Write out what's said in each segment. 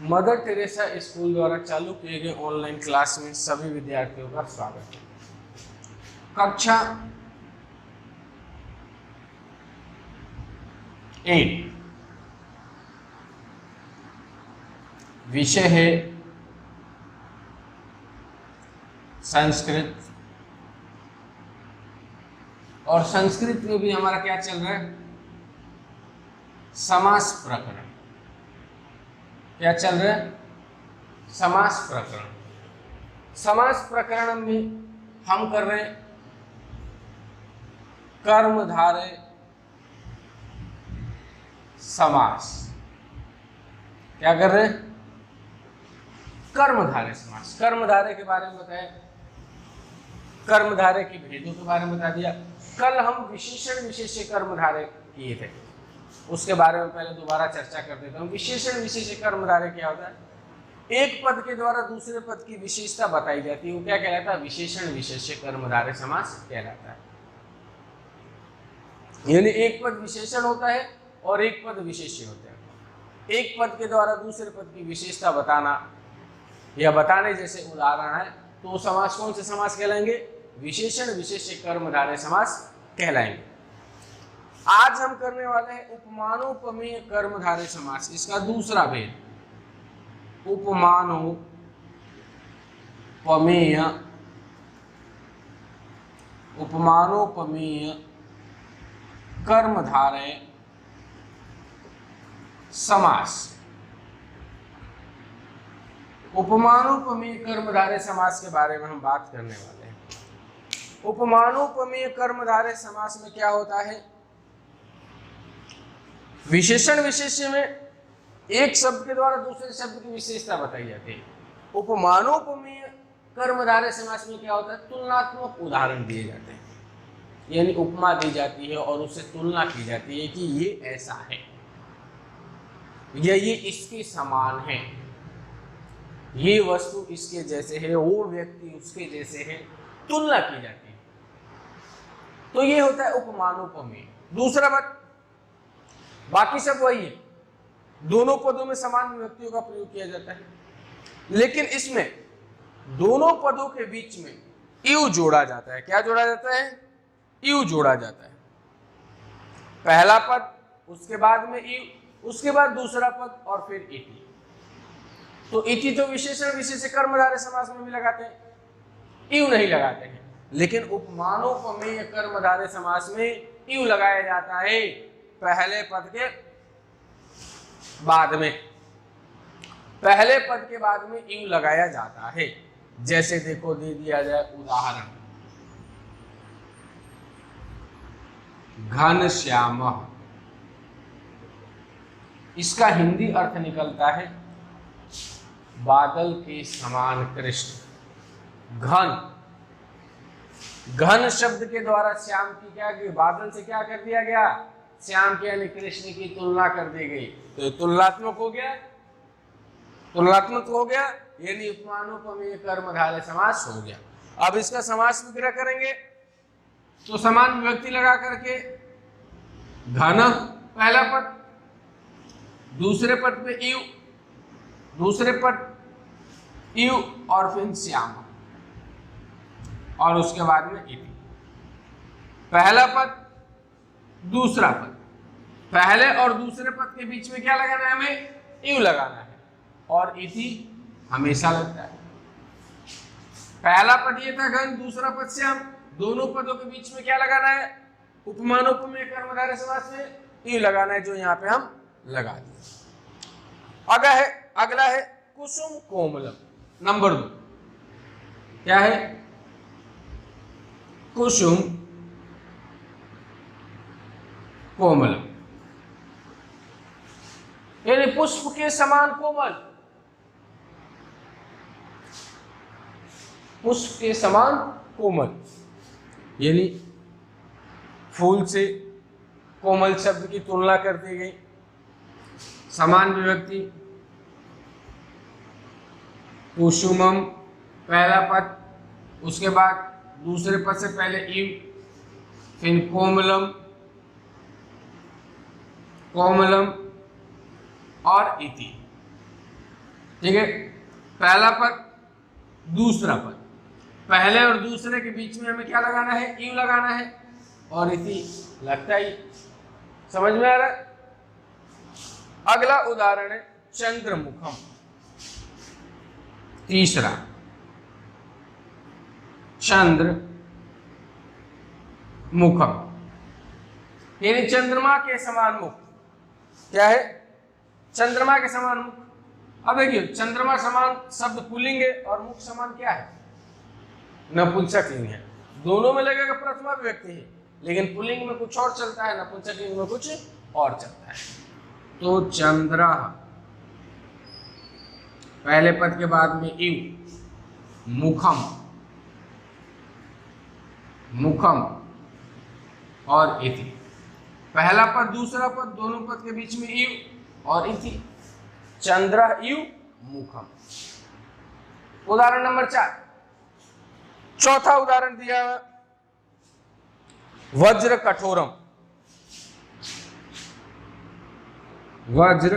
Mother Teresa school द्वारा चालू किए गए ऑनलाइन क्लास में सभी विद्यार्थियों का स्वागत है। कक्षा 8 विषय है संस्कृत, और संस्कृत में भी हमारा क्या चल रहा है, समास प्रकरण। क्या चल रहा है, समास प्रकरण। समास प्रकरण में हम कर रहे हैं कर्मधारय समास। क्या कर रहे हैं, कर्मधारय समास। कर्मधारय के बारे में बताया, कर्मधारय के भेदों के बारे में बता दिया। कल हम विशेषण विशेष्य कर्मधारय किए थे, उसके बारे में पहले दोबारा चर्चा कर देता हूँ। विशेषण विशेष्य कर्मधारय क्या होता है, एक पद के द्वारा दूसरे पद की विशेषता बताई जाती है, वो क्या कहलाता है, विशेषण विशेष्य कर्मधारय समास कहलाता है। यानी एक पद विशेषण होता है और एक पद विशेष्य होता है। एक पद के द्वारा दूसरे पद की विशेषता बताना या बताने जैसे उदाहरण है, तो समास कौन से समास कहलाएंगे, विशेषण विशेष्य कर्मधारय समास कहलाएंगे। आज हम करने वाले हैं उपमानोपमेय कर्मधारय समास, इसका दूसरा भेद। उपमानोपमेय कर्मधारय समास। उपमानोपमेय कर्मधारय समास के बारे में हम बात करने वाले हैं। उपमानोपमेय कर्मधारय समास में क्या होता है, विशेषण विशेष्य में एक शब्द के द्वारा दूसरे शब्द की विशेषता बताई जाती है। उपमानोपमेय कर्मधारय समास में क्या होता है, तुलनात्मक उदाहरण दिए जाते हैं, यानी उपमा दी जाती है और उससे तुलना की जाती है कि ये ऐसा है या ये इसके समान है, ये वस्तु इसके जैसे है, वो व्यक्ति उसके जैसे है, तुलना की जाती है। तो ये होता है उपमानोपमेय। दूसरा बात, बाकी सब वही है, दोनों पदों में समान विभक्तियों का प्रयोग किया जाता है, लेकिन इसमें दोनों पदों के बीच में यू जोड़ा जाता है। क्या जोड़ा जाता है, यू जोड़ा जाता है। पहला पद, उसके बाद में यू, उसके बाद दूसरा पद और फिर इति। तो इति तो विशेषण विशेष्य कर्मधारय समास में भी लगाते हैं, यू नहीं लगाते हैं, लेकिन उपमानोपमेय कर्मधारय समास में यू लगाया जाता है पहले पद के बाद में। पहले पद के बाद में यू लगाया जाता है। जैसे देखो, दे दिया जाए उदाहरण, घनश्यामः, इसका हिंदी अर्थ निकलता है बादल के समान कृष्ण। घन, घन शब्द के द्वारा श्याम की क्या, बादल से क्या कर दिया गया, श्याम के यानी कृष्ण की तुलना कर दी गई। तो तुलनात्मक हो गया, तुलनात्मक हो गया, यानी उपमानोपमेय कर्मधारय समास हो गया। अब इसका समास विग्रह करेंगे तो समान विभक्ति लगा करके घन पहला पद, दूसरे पद पे यू, दूसरे पद यू और फिर श्याम, और उसके बाद में इति। पहला पद दूसरा पद, पहले और दूसरे पद के बीच में क्या लगाना है, हमें यू लगाना है, और इति हमेशा लगता है। पहला पद ये था घन, दूसरा पद श्याम, दोनों पदों के बीच में क्या लगाना है, उपमानोपमेय कर्मधारय समास में यू लगाना है, जो यहाँ पे हम लगा दिए। अगला है कुसुम कोमलम, नंबर 2। क्या है, कुसुम कोमलम, यानी पुष्प के समान कोमल, पुष्प के समान कोमल, यानी फूल से कोमल शब्द की तुलना कर दी गई। समान विभक्ति, कुसुमम पहला पद, उसके बाद दूसरे पद से पहले इव, फिर कोमलम, कोमलम और इति। ठीक है, पहला पद दूसरा पद, पहले और दूसरे के बीच में हमें क्या लगाना है, यू लगाना है, और इति लगता ही। समझ में आ रहा है? अगला उदाहरण है चंद्रमुखम। तीसरा चंद्र मुखम, यानी चंद्रमा के समान मुख। क्या है? चंद्रमा के समान मुख। अब देखिए, चंद्रमा समान शब्द पुल्लिंग है और मुख समान क्या है, नपुंसकलिंग है। दोनों में लगेगा प्रथमा विभक्ति है, लेकिन पुल्लिंग में कुछ और चलता है, नपुंसकलिंग में कुछ और चलता है। तो चंद्र, पहले पद के बाद में यू, मुखम, मुखम और इति। पहला पद दूसरा पद, दोनों पद के बीच में यू और इति। चंद्र यू मुखम। उदाहरण नंबर 4, चौथा उदाहरण दिया है वज्र कठोरम। वज्र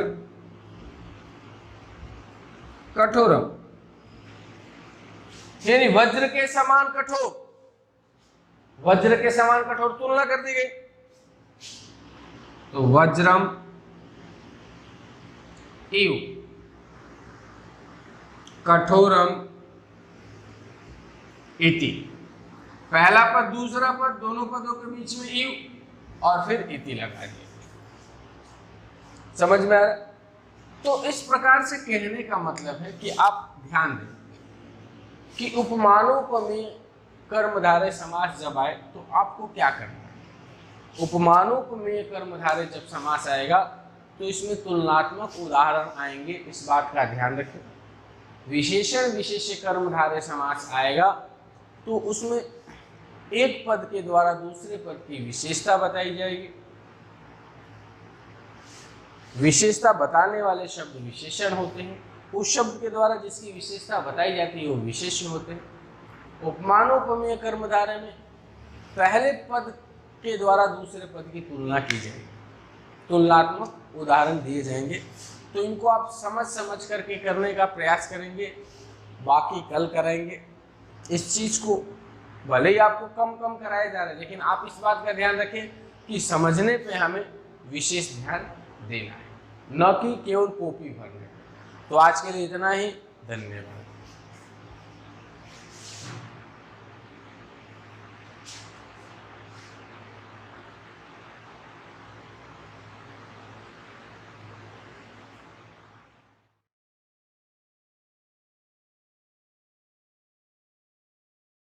कठोरम, यानी वज्र के समान कठोर, वज्र के समान कठोर तुलना कर दी गई। तो वज्रम इव कठोरम इति। पहला पद दूसरा पद, दोनों पदों के बीच में इव और फिर इति लगा दिया। समझ में आ रहा? तो इस प्रकार से कहने का मतलब है कि आप ध्यान दें कि उपमानोपमेय कर्मधारय समास जब आए तो आपको क्या करना है। उपमानोपमेय कर्मधारय जब समास आएगा तो इसमें तुलनात्मक उदाहरण आएंगे, इस बात का ध्यान रखें। विशेषण विशेष्य कर्मधारय समास आएगा तो उसमें एक पद के द्वारा दूसरे पद की विशेषता बताई जाएगी। विशेषता बताने वाले शब्द विशेषण होते हैं, उस शब्द के द्वारा जिसकी विशेषता बताई जाती है वो विशेष्य होते हैं। उपमानोपमेय कर्मधारय में पहले पद के द्वारा दूसरे पद की तुलना की जाएगी, तुलनात्मक उदाहरण दिए जाएंगे। तो इनको आप समझ समझ करके करने का प्रयास करेंगे, बाकी कल करेंगे। इस चीज़ को भले ही आपको कम कम कराया जा रहा है, लेकिन आप इस बात का ध्यान रखें कि समझने पे हमें विशेष ध्यान देना है, न कि केवल कॉपी भरने। तो आज के लिए इतना ही, धन्यवाद।